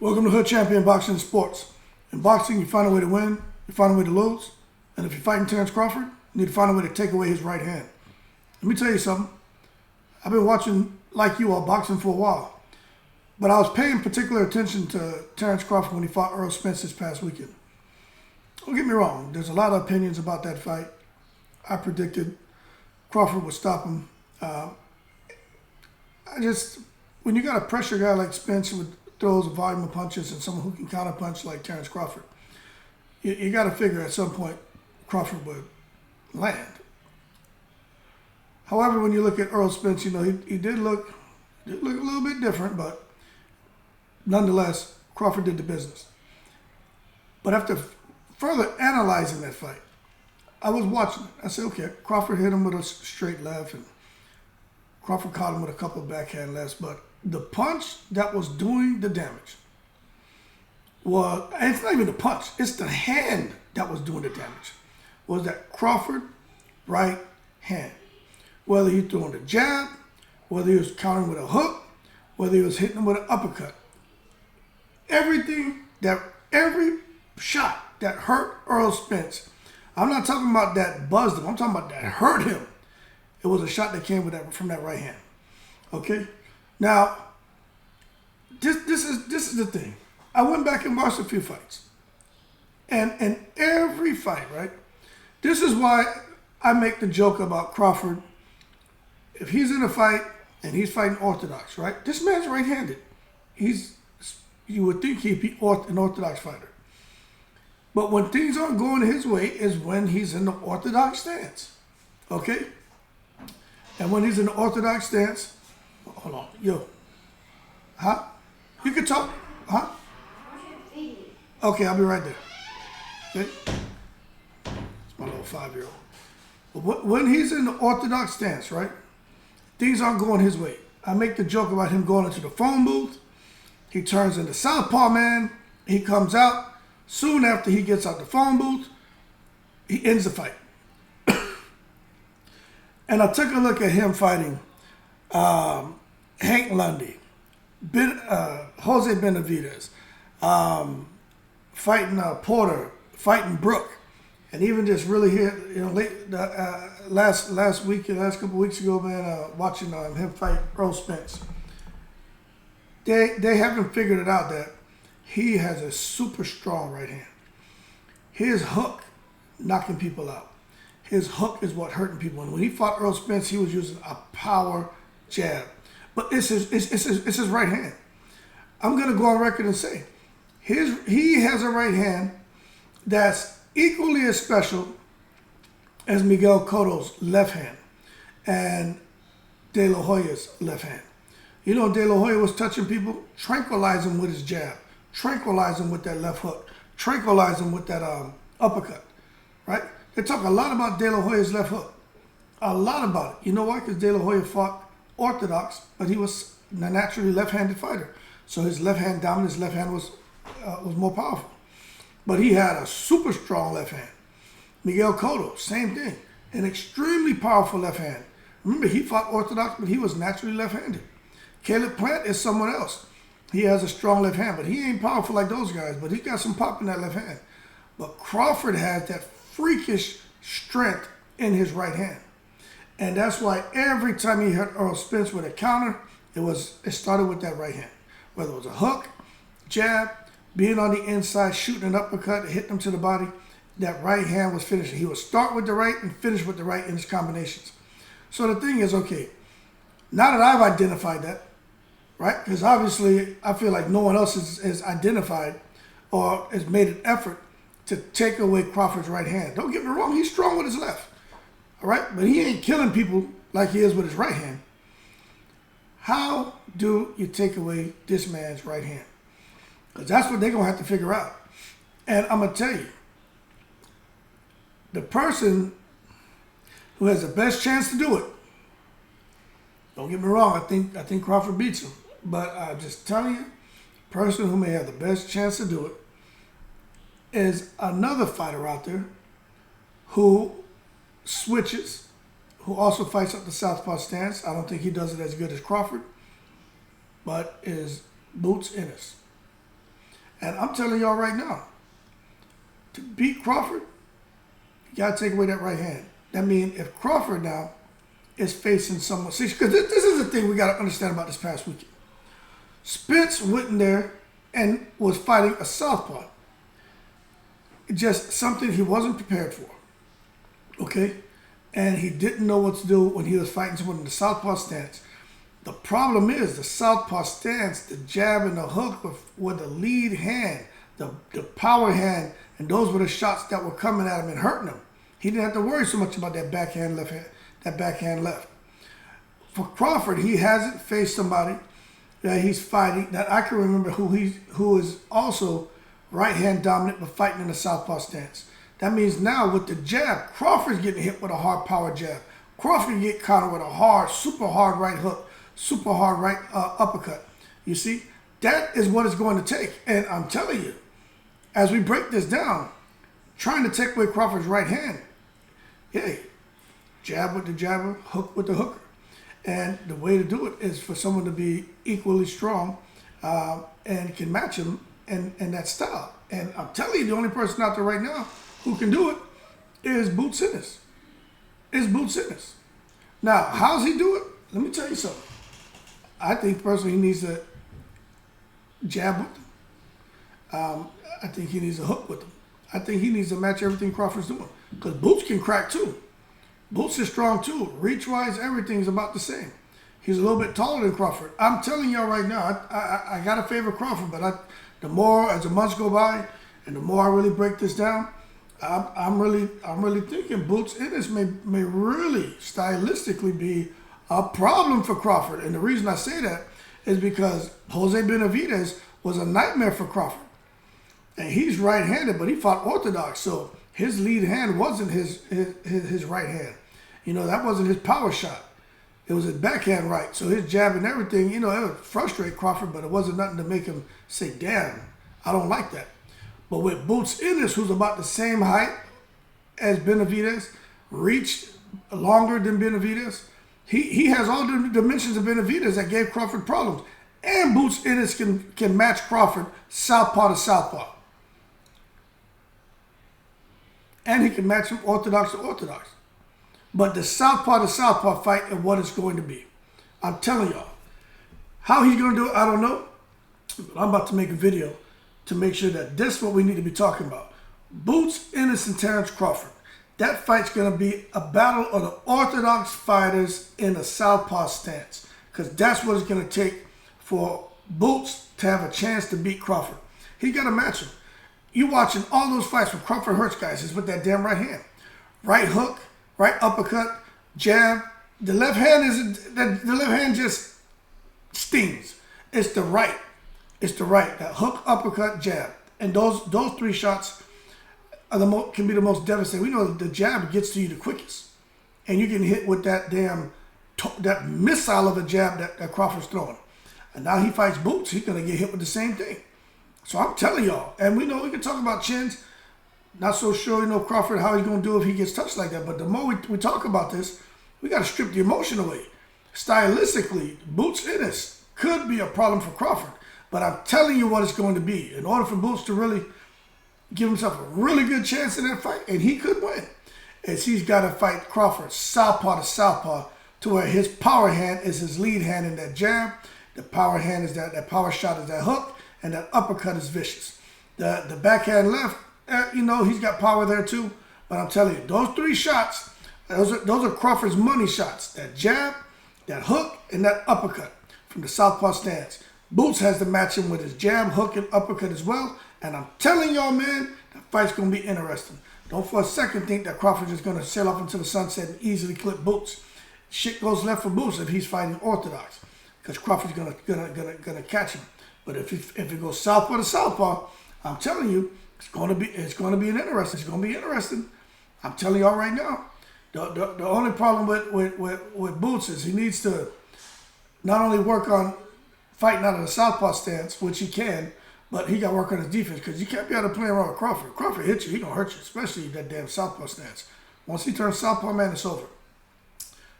Welcome to Hood Champion Boxing Sports. In boxing, you find a way to win, you find a way to lose, and if you're fighting Terence Crawford, you need to find a way to take away his right hand. Let me tell you something. I've been watching, like you all, boxing for a while, but I was paying particular attention to Terence Crawford when he fought Errol Spence this past weekend. Don't get me wrong, there's a lot of opinions about that fight. I predicted Crawford would stop him. When you got a pressure guy like Spence with throws a volume of punches and someone who can counter punch like Terence Crawford, you got to figure at some point Crawford would land. However, when you look at Errol Spence, he did look a little bit different, but nonetheless, Crawford did the business. But after further analyzing that fight, I was watching it. I said, okay, Crawford hit him with a straight left, and Crawford caught him with a couple of backhand lefts, but the punch that was doing the damage it's not even the punch, it's the hand that was doing the damage, was that Crawford right hand. Whether he threw in a jab, whether he was countering with a hook, whether he was hitting him with an uppercut. Every shot that hurt Errol Spence, I'm not talking about that buzzed him, I'm talking about that hurt him. It was a shot that came from that right hand. Okay? Now, this is the thing. I went back and watched a few fights. And in every fight, right? This is why I make the joke about Crawford. If he's in a fight and he's fighting orthodox, right? This man's right-handed. You would think he'd be an orthodox fighter. But when things aren't going his way is when he's in the orthodox stance. Okay? And when he's in the orthodox stance, hold on, yo. Huh? You can talk. Huh? Okay, I'll be right there. Okay? It's my little 5-year-old. But when he's in the orthodox stance, right? Things aren't going his way. I make the joke about him going into the phone booth. He turns into Southpaw man. He comes out. Soon after he gets out the phone booth, he ends the fight. And I took a look at him fighting Hank Lundy, Jose Benavidez, fighting Porter, fighting Brook, and even just really here, last couple of weeks ago, man, watching him fight Errol Spence. They haven't figured it out that he has a super strong right hand. His hook knocking people out. His hook is what hurting people. And when he fought Errol Spence, he was using a power jab. But it's his right hand. I'm going to go on record and say, he has a right hand that's equally as special as Miguel Cotto's left hand and De La Hoya's left hand. You know, De La Hoya was touching people, tranquilize them with his jab, tranquilize them with that left hook, tranquilize them with that uppercut, right? They talk a lot about De La Hoya's left hook. A lot about it. You know why? Because De La Hoya fought orthodox, but he was a naturally left-handed fighter. So his left hand dominant, his left hand was more powerful. But he had a super strong left hand. Miguel Cotto, same thing. An extremely powerful left hand. Remember, he fought orthodox, but he was naturally left-handed. Caleb Plant is someone else. He has a strong left hand, but he ain't powerful like those guys, but he's got some pop in that left hand. But Crawford has that freakish strength in his right hand. And that's why every time he hit Errol Spence with a counter, it started with that right hand. Whether it was a hook, jab, being on the inside, shooting an uppercut, hitting him to the body, that right hand was finishing. He would start with the right and finish with the right in his combinations. So the thing is, okay, now that I've identified that, right? Because obviously I feel like no one else has identified or has made an effort to take away Crawford's right hand. Don't get me wrong, he's strong with his left, all right? But he ain't killing people like he is with his right hand. How do you take away this man's right hand? Because that's what they're going to have to figure out. And I'm going to tell you, the person who has the best chance to do it, don't get me wrong, I think Crawford beats him. But I'm just telling you, the person who may have the best chance to do it is another fighter out there who switches, who also fights up the Southpaw stance. I don't think he does it as good as Crawford, but is Boots Ennis. And I'm telling y'all right now, to beat Crawford, you got to take away that right hand. That means if Crawford now is facing someone, because this is the thing we got to understand about this past weekend. Spence went in there and was fighting a southpaw. Just something he wasn't prepared for. Okay? And he didn't know what to do when he was fighting someone in the southpaw stance. The problem is the southpaw stance, the jab and the hook with the lead hand, the power hand, and those were the shots that were coming at him and hurting him. He didn't have to worry so much about that backhand left hand, that backhand left. For Crawford, he hasn't faced somebody that he's fighting that I can remember who is also right hand dominant but fighting in the southpaw stance. That means now with the jab, Crawford's getting hit with a hard power jab. Crawford can get countered with a hard, super hard right hook, super hard right uppercut. You see, that is what it's going to take. And I'm telling you, as we break this down, trying to take away Crawford's right hand, hey, jab with the jabber, hook with the hooker. And the way to do it is for someone to be equally strong and can match him in that style. And I'm telling you, the only person out there right now who can do it is Boots Ennis. Is Boots Ennis. Now, how's he do it? Let me tell you something. I think personally he needs to jab with them. I think he needs a hook with them. I think he needs to match everything Crawford's doing. Because Boots can crack too. Boots is strong too. Reach-wise, everything's about the same. He's a little bit taller than Crawford. I'm telling y'all right now, I got to favor Crawford, but the more as the months go by and the more I really break this down, I'm really thinking Boots Ennis may really stylistically be a problem for Crawford. And the reason I say that is because Jose Benavidez was a nightmare for Crawford. And he's right-handed, but he fought orthodox, so his lead hand wasn't his right hand. You know, that wasn't his power shot. It was his backhand right. So his jab and everything, you know, it would frustrate Crawford, but it wasn't nothing to make him say, damn, I don't like that. But with Boots Ennis, who's about the same height as Benavidez, reached longer than Benavidez, he has all the dimensions of Benavidez that gave Crawford problems. And Boots Ennis can match Crawford southpaw to southpaw. And he can match him orthodox to orthodox. But the southpaw to southpaw fight is what it's going to be. I'm telling y'all. How he's going to do it, I don't know. But I'm about to make a video to make sure that this is what we need to be talking about. Boots Ennis and Terence Crawford. That fight's going to be a battle of the orthodox fighters in a southpaw stance. Because that's what it's going to take for Boots to have a chance to beat Crawford. He got to match him. You watching all those fights where Crawford hurts guys is with that damn right hand. Right hook, right uppercut, jab. The left hand just stings. It's the right. It's the right. That hook, uppercut, jab. And those three shots are can be the most devastating. We know that the jab gets to you the quickest. And you get hit with that damn, that missile of a jab that Crawford's throwing. And now he fights Boots. He's going to get hit with the same thing. So I'm telling y'all, and we know we can talk about chins. Not so sure, you know, Crawford, how he's going to do if he gets touched like that. But the more we talk about this, we got to strip the emotion away. Stylistically, Boots Ennis could be a problem for Crawford. But I'm telling you what it's going to be. In order for Boots to really give himself a really good chance in that fight, and he could win, is he's got to fight Crawford southpaw to southpaw to where his power hand is his lead hand in that jab. The power hand is that power shot is that hook. And that uppercut is vicious. The backhand left, you know, he's got power there too. But I'm telling you, those three shots, those are Crawford's money shots. That jab, that hook, and that uppercut from the southpaw stance. Boots has to match him with his jab, hook, and uppercut as well. And I'm telling y'all, man, that fight's going to be interesting. Don't for a second think that Crawford is going to sail off into the sunset and easily clip Boots. Shit goes left for Boots if he's fighting orthodox. Because Crawford's gonna catch him. But if it goes southpaw to southpaw, I'm telling you, it's going to be interesting. It's going to be interesting. I'm telling y'all right now. The only problem with Boots is he needs to not only work on fighting out of the southpaw stance, which he can, but he got to work on his defense because you can't be able to play around with Crawford. Crawford hits you, he gonna hurt you, especially that damn southpaw stance. Once he turns southpaw, man, it's over.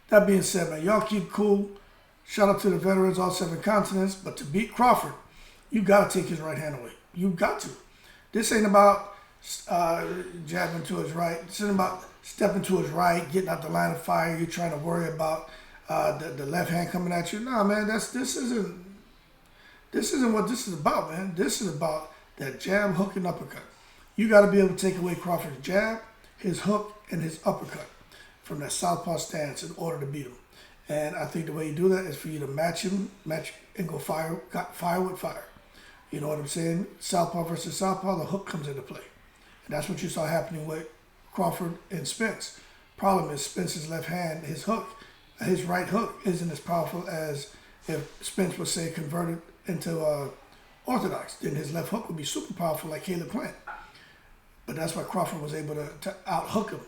That being said, man, y'all keep cool. Shout out to the veterans, all 7 continents. But to beat Crawford, you got to take his right hand away. You got to. This ain't about jabbing to his right. This ain't about stepping to his right, getting out the line of fire. You're trying to worry about the left hand coming at you. No, man, this isn't what this is about, man. This is about that jab, hook, and uppercut. You got to be able to take away Crawford's jab, his hook, and his uppercut from that southpaw stance in order to beat him. And I think the way you do that is for you to match and go fire with fire. You know what I'm saying? Southpaw versus southpaw, the hook comes into play. And that's what you saw happening with Crawford and Spence. Problem is Spence's left hand, his right hook isn't as powerful as if Spence was, say, converted into orthodox. Then his left hook would be super powerful like Caleb Plant. But that's why Crawford was able to out-hook him.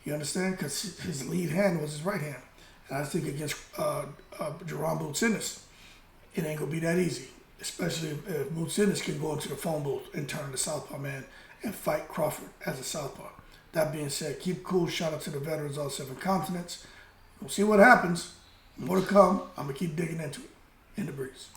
You understand? Because his lead hand was his right hand. And I think against Jerome Boots Ennis, it ain't going to be that easy. Especially if Boots Ennis can go into the phone booth and turn the southpaw man and fight Crawford as a southpaw. That being said, keep cool. Shout out to the veterans, all 7 continents. We'll see what happens. More to come. I'm going to keep digging into it. In the breeze.